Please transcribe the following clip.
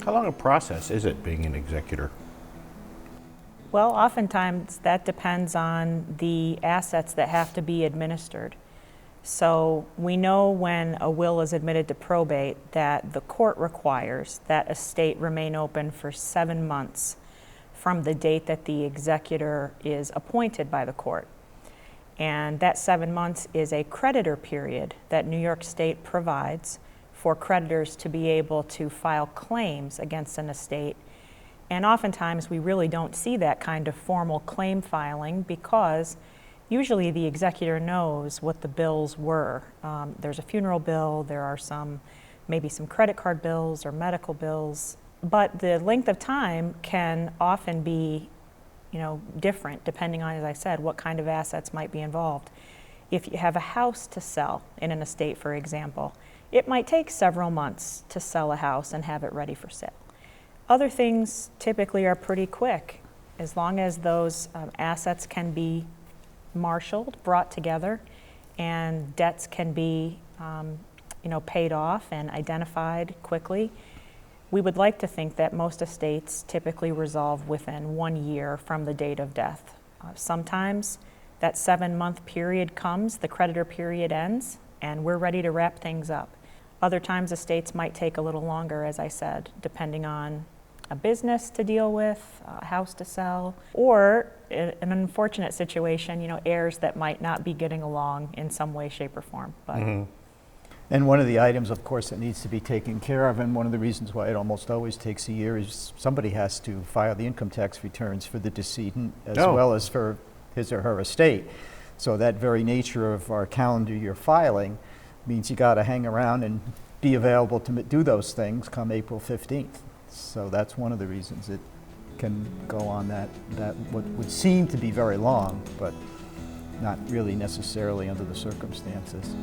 How long a process is it being an executor? Well, oftentimes that depends on the assets that have to be administered. So we know when a will is admitted to probate that the court requires that estate remain open for 7 months from the date that the executor is appointed by the court. And that 7 months is a creditor period that New York State provides for creditors to be able to file claims against an estate. And oftentimes we really don't see that kind of formal claim filing because usually the executor knows what the bills were. There's a funeral bill, there are maybe some credit card bills or medical bills, but the length of time can often be different depending on, as I said, what kind of assets might be involved. If you have a house to sell in an estate, for example, it might take several months to sell a house and have it ready for sale. Other things typically are pretty quick, as long as those assets can be marshaled, brought together, and debts can be paid off and identified quickly. We would like to think that most estates typically resolve within 1 year from the date of death. Sometimes that 7-month period comes, the creditor period ends, and we're ready to wrap things up. Other times estates might take a little longer, as I said, depending on a business to deal with, a house to sell, or an unfortunate situation, heirs that might not be getting along in some way, shape, or form. But And one of the items, of course, that needs to be taken care of, and one of the reasons why it almost always takes a year, is somebody has to file the income tax returns for the decedent as well as for his or her estate. So that very nature of our calendar year filing means you got to hang around and be available to do those things come April 15th. So that's one of the reasons it can go on that what would seem to be very long, but not really necessarily under the circumstances.